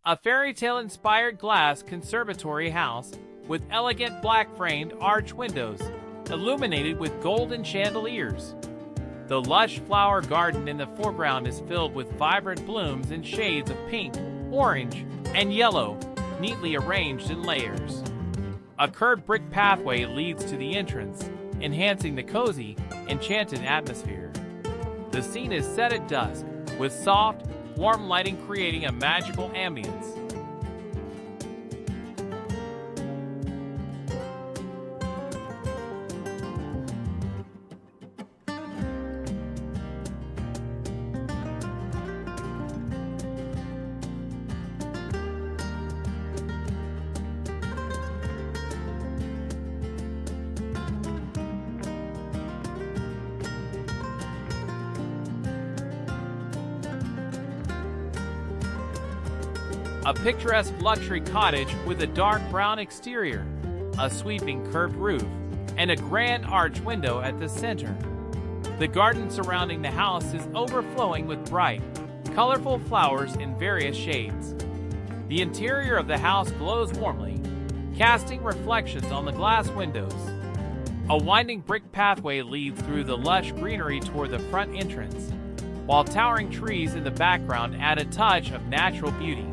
A fairy tale-inspired glass conservatory house with elegant black-framed arch windows, illuminated with golden chandeliers. The lush flower garden in the foreground is filled with vibrant blooms in shades of pink, orange, and yellow, neatly arranged in layers. A curved brick pathway leads to the entrance, enhancing the cozy, enchanted atmosphere. The scene is set at dusk, with soft, warm lighting creating a magical ambience. A picturesque luxury cottage with a dark brown exterior, a sweeping curved roof, and a grand arch window at the center. The garden surrounding the house is overflowing with bright, colorful flowers in various shades. The interior of the house glows warmly, casting reflections on the glass windows. A winding brick pathway leads through the lush greenery toward the front entrance, while towering trees in the background add a touch of natural beauty.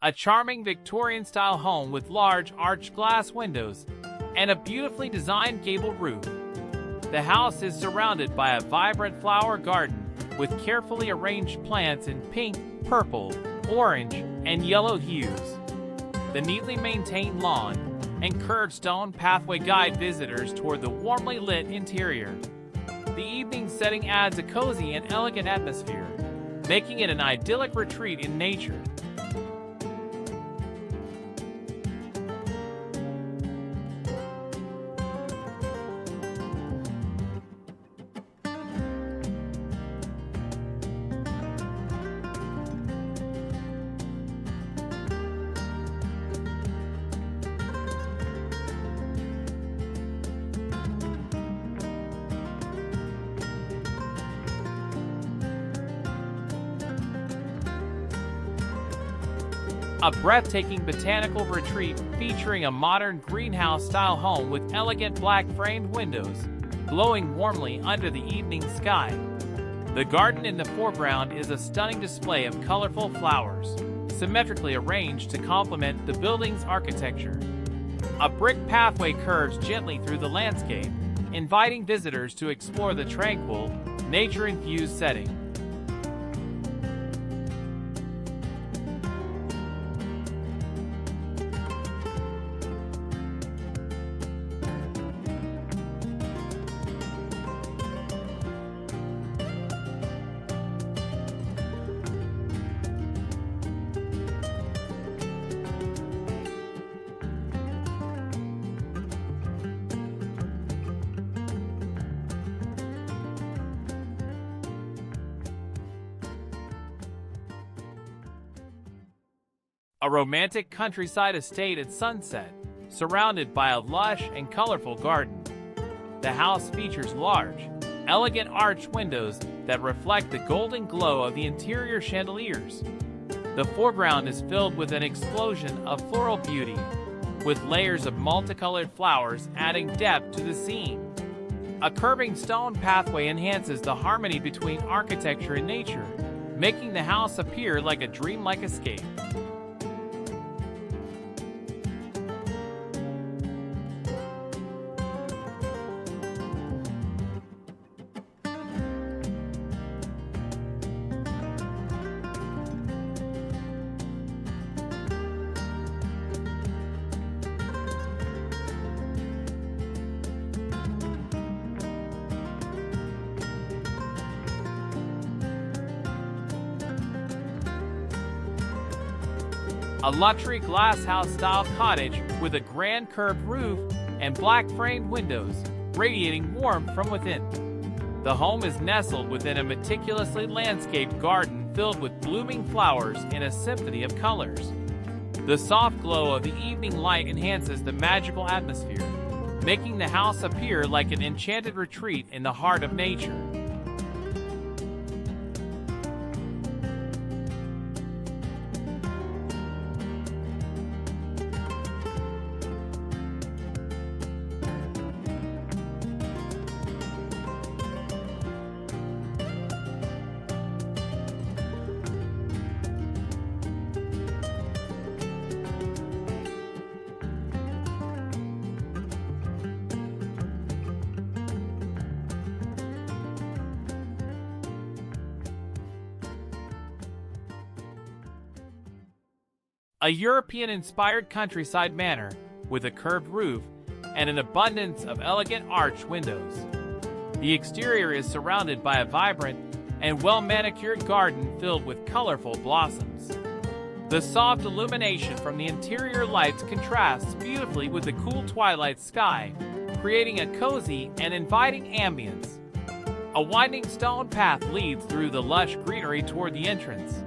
A charming Victorian-style home with large arched glass windows and a beautifully designed gabled roof. The house is surrounded by a vibrant flower garden with carefully arranged plants in pink, purple, orange, and yellow hues. The neatly maintained lawn and curved stone pathway guide visitors toward the warmly lit interior. The evening setting adds a cozy and elegant atmosphere, making it an idyllic retreat in nature. A breathtaking botanical retreat featuring a modern greenhouse-style home with elegant black-framed windows, glowing warmly under the evening sky. The garden in the foreground is a stunning display of colorful flowers, symmetrically arranged to complement the building's architecture. A brick pathway curves gently through the landscape, inviting visitors to explore the tranquil, nature-infused setting. A romantic countryside estate at sunset, surrounded by a lush and colorful garden. The house features large, elegant arched windows that reflect the golden glow of the interior chandeliers. The foreground is filled with an explosion of floral beauty, with layers of multicolored flowers adding depth to the scene. A curving stone pathway enhances the harmony between architecture and nature, making the house appear like a dreamlike escape. a luxury glasshouse-style cottage with a grand curved roof and black-framed windows, radiating warmth from within. The home is nestled within a meticulously landscaped garden filled with blooming flowers in a symphony of colors. The soft glow of the evening light enhances the magical atmosphere, making the house appear like an enchanted retreat in the heart of nature. A European-inspired countryside manor with a curved roof and an abundance of elegant arched windows. The exterior is surrounded by a vibrant and well-manicured garden filled with colorful blossoms. The soft illumination from the interior lights contrasts beautifully with the cool twilight sky, creating a cozy and inviting ambience. A winding stone path leads through the lush greenery toward the entrance.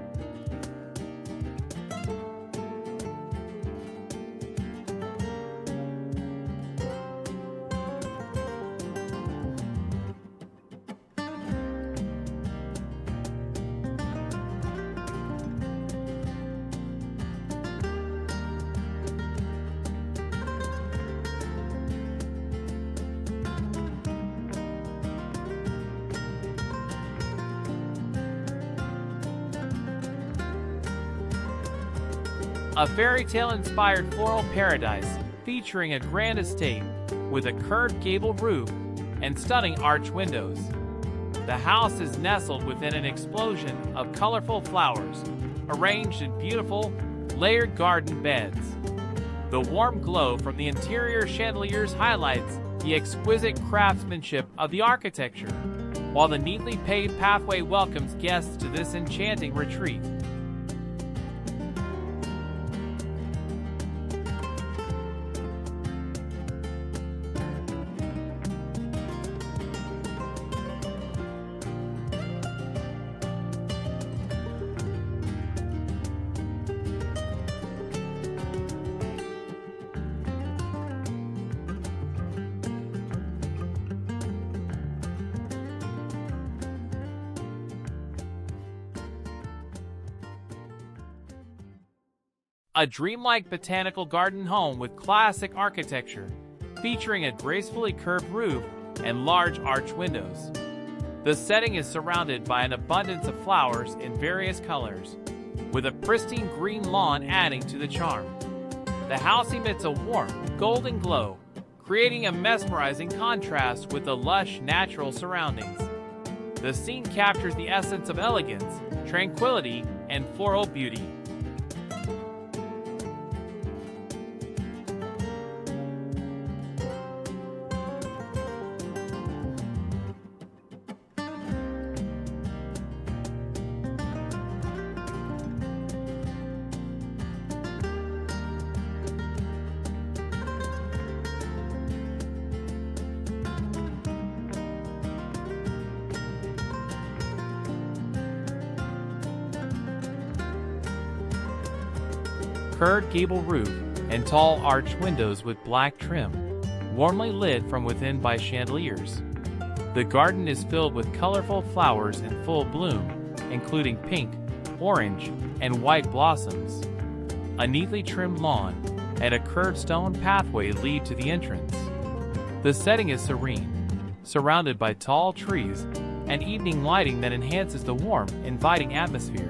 A fairy tale-inspired floral paradise featuring a grand estate with a curved gable roof and stunning arched windows. The house is nestled within an explosion of colorful flowers, arranged in beautiful, layered garden beds. The warm glow from the interior chandeliers highlights the exquisite craftsmanship of the architecture, while the neatly paved pathway welcomes guests to this enchanting retreat. A dreamlike botanical garden home with classic architecture, featuring a gracefully curved roof and large arched windows. The setting is surrounded by an abundance of flowers in various colors, with a pristine green lawn adding to the charm. The house emits a warm, golden glow, creating a mesmerizing contrast with the lush, natural surroundings. The scene captures the essence of elegance, tranquility, and floral beauty. Curved gable roof and tall arched windows with black trim, warmly lit from within by chandeliers. The garden is filled with colorful flowers in full bloom, including pink, orange, and white blossoms. A neatly trimmed lawn and a curved stone pathway lead to the entrance. The setting is serene, surrounded by tall trees and evening lighting that enhances the warm, inviting atmosphere.